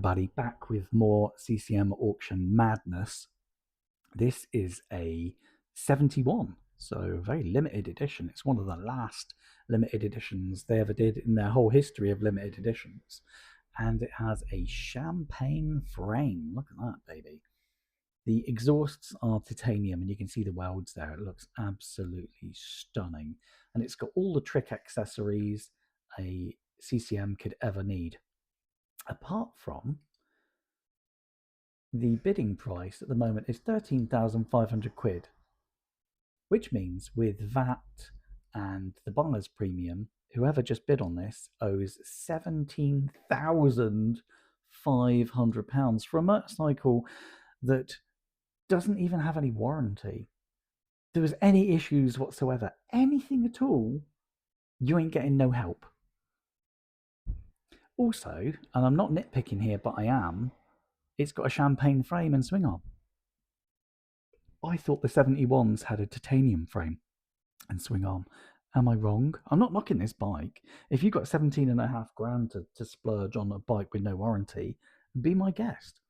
Buddy, back with more CCM auction madness. This is a 71, so a very limited edition. It's one of the last limited editions they ever did in their whole history of limited editions. And it has a champagne frame. Look at that, baby. The exhausts are titanium, and you can see the welds there. It looks absolutely stunning. And it's got all the trick accessories a CCM could ever need. Apart from the bidding price at the moment is 13,500 quid, which means with VAT and the buyer's premium, whoever just bid on this owes £17,500 for a motorcycle that doesn't even have any warranty. If there was any issues whatsoever, anything at all, you ain't getting no help. Also, and I'm not nitpicking here, but I am, it's got a champagne frame and swing arm. I thought the 71s had a titanium frame and swing arm. Am I wrong? I'm not knocking this bike. If you've got 17.5 grand to splurge on a bike with no warranty, be my guest.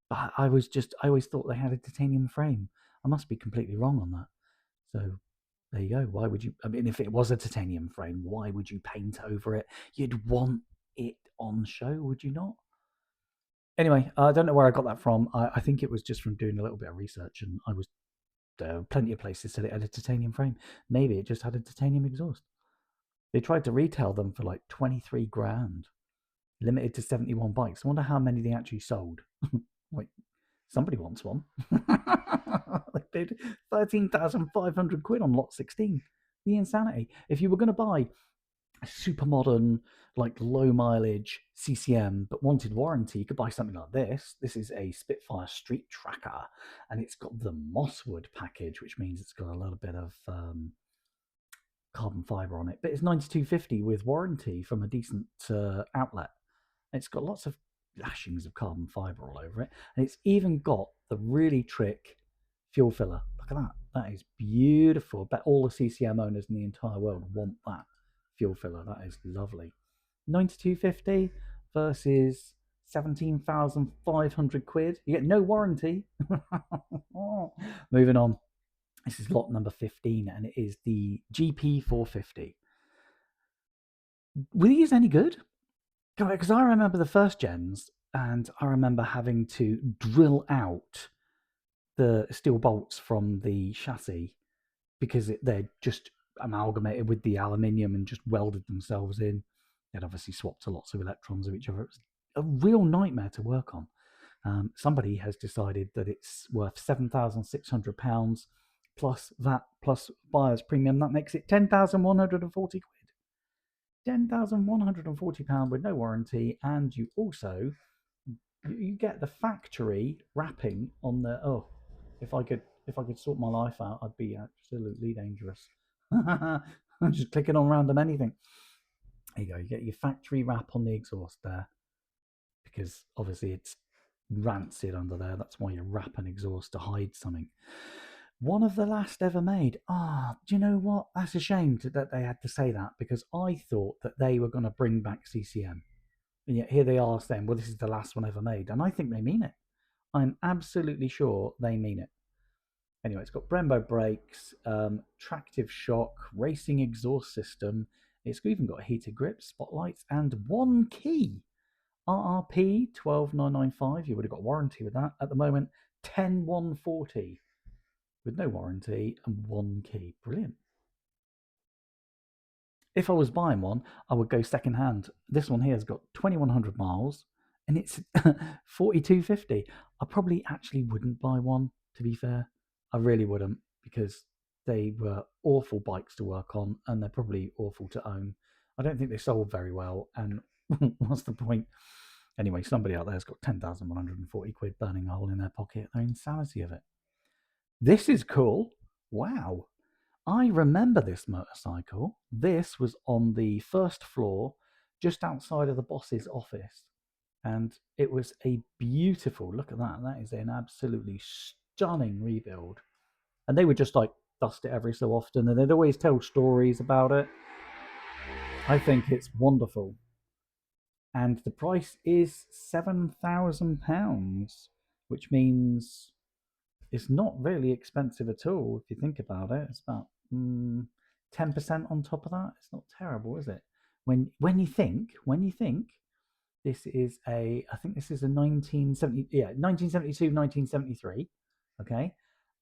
But I always thought they had a titanium frame. I must be completely wrong on that. So there you go. Why would you? I mean, if it was a titanium frame, why would you paint over it? You'd want it on show, would you not? Anyway, I don't know where I got that from. I think it was just from doing a little bit of research, and I was plenty of places said it had a titanium frame. Maybe it just had a titanium exhaust. They tried to retail them for like 23 grand, limited to 71 bikes. I wonder how many they actually sold. Like, somebody wants one. They paid 13,500 quid on lot 16. The insanity. If you were going to buy a super modern, like low mileage CCM, but wanted warranty, you could buy something like this. This is a Spitfire Street Tracker, and it's got the Mosswood package, which means it's got a little bit of carbon fiber on it. But it's 9250 with warranty from a decent outlet. It's got lots of lashings of carbon fiber all over it, and it's even got the really trick fuel filler. Look at that. That is beautiful. I bet all the CCM owners in the entire world want that fuel filler. That is lovely. 9250 versus 17,500 quid. You get no warranty. Moving on. This is lot number 15, and it is the GP 450. Were these any good? Because I remember the first gens, and I remember having to drill out the steel bolts from the chassis because they're just amalgamated with the aluminium and just welded themselves in. They'd obviously swapped lots of electrons of each other. It was a real nightmare to work on. Somebody has decided that it's worth £7,600 plus that plus buyer's premium. That makes it 10,140 quid. £10,140 with no warranty, and you also you get the factory wrapping on the. Oh, if I could sort my life out, I'd be absolutely dangerous. I'm just clicking on random anything. There you go. You get your factory wrap on the exhaust there, because obviously it's rancid under there. That's why you wrap an exhaust to hide something. One of the last ever made. Do you know what? That's a shame that they had to say that, because I thought that they were going to bring back CCM. And yet here they are saying, well, this is the last one ever made. And I think they mean it. I'm absolutely sure they mean it. Anyway, it's got Brembo brakes, tractive shock, racing exhaust system. It's even got heated grips, spotlights, and one key. RRP 12995. You would have got warranty with that. At the moment, 10140 with no warranty and one key. Brilliant. If I was buying one, I would go second hand. This one here has got 2,100 miles and it's 4,250. I probably actually wouldn't buy one, to be fair. I really wouldn't, because they were awful bikes to work on and they're probably awful to own. I don't think they sold very well, and what's the point? Anyway, somebody out there's got 10,140 quid burning a hole in their pocket. Their insanity of it. This is cool. Wow. I remember this motorcycle. This was on the first floor, just outside of the boss's office. And it was a beautiful, look at that. That is an absolutely stunning rebuild. And they would just like dust it every so often, and they'd always tell stories about it. I think it's wonderful. and the price is £7,000, which means it's not really expensive at all if you think about it. It's about 10% on top of that. It's not terrible, is it? When you think this is I think this is a 1972, 1973. Okay,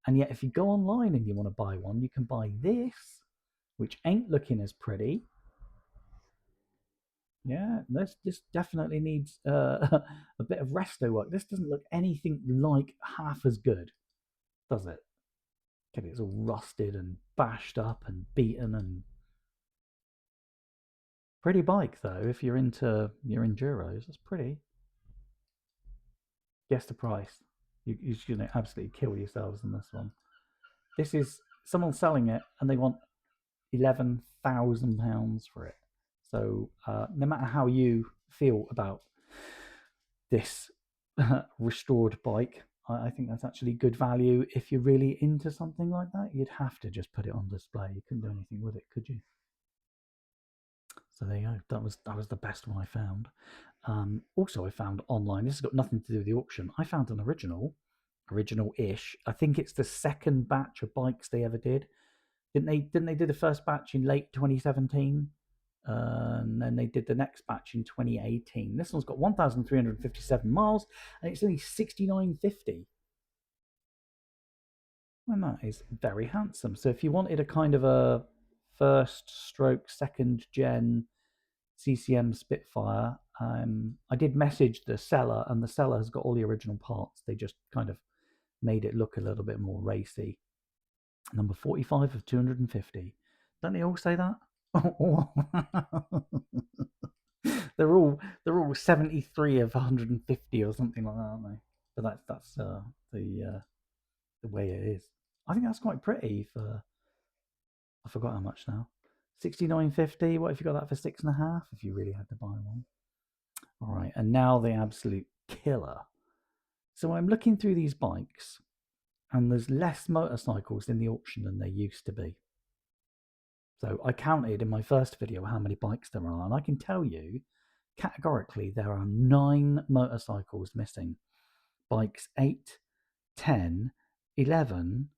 and yet if you go online and you want to buy one, you can buy this, which ain't looking as pretty. Yeah, this definitely needs a bit of resto work. This doesn't look anything like half as good, does it? Okay, it's all rusted and bashed up and beaten and pretty bike though. If you're into your enduros, it's pretty. Guess the price. You're gonna absolutely kill yourselves in this one. This is someone selling it and they want £11,000 for it. So no matter how you feel about this restored bike, I think that's actually good value. If you're really into something like that, you'd have to just put it on display. You couldn't do anything with it, could you? So there you go. That was the best one I found. Also, I found online. This has got nothing to do with the auction. I found an original-ish. I think it's the second batch of bikes they ever did. Didn't they do the first batch in late 2017? And then they did the next batch in 2018. This one's got 1,357 miles, and it's only 69.50. And that is very handsome. So if you wanted a kind of a first stroke, second gen CCM Spitfire, I did message the seller, and the seller has got all the original parts. They just kind of made it look a little bit more racy. Number 45 of 250. Don't they all say that? they're all 73 of 150 or something like that, aren't they? But that's the way it is. I think that's quite pretty for, I forgot how much now. 69.50. What if you got that for 6.5? If you really had to buy one. All right, and now the absolute killer. So I'm looking through these bikes, and there's less motorcycles in the auction than there used to be. So I counted in my first video how many bikes there are, and I can tell you categorically there are 9 motorcycles missing. Bikes 8, 10, 11,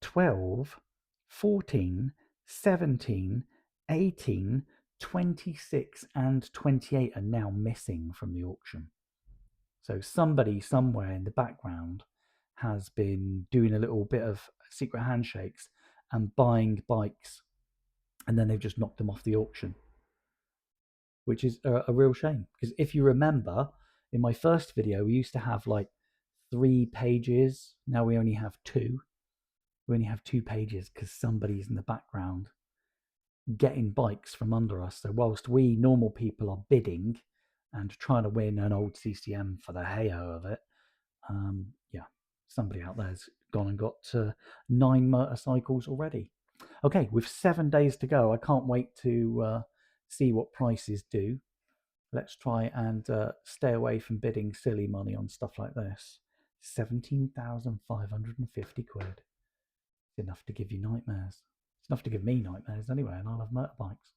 12, 14, 17, 18, 26, and 28 are now missing from the auction. So somebody somewhere in the background has been doing a little bit of secret handshakes and buying bikes, and then they've just knocked them off the auction, which is a real shame. Because if you remember, in my first video, we used to have like 3 pages. Now we only have 2. We only have 2 pages because somebody's in the background getting bikes from under us. So whilst we normal people are bidding and trying to win an old CCM for the hey-ho of it, yeah, somebody out there's gone and got 9 motorcycles already. Okay, with 7 days to go, I can't wait to see what prices do. Let's try and stay away from bidding silly money on stuff like this. 17,550 quid. It's enough to give you nightmares. It's enough to give me nightmares anyway, and I love motorbikes.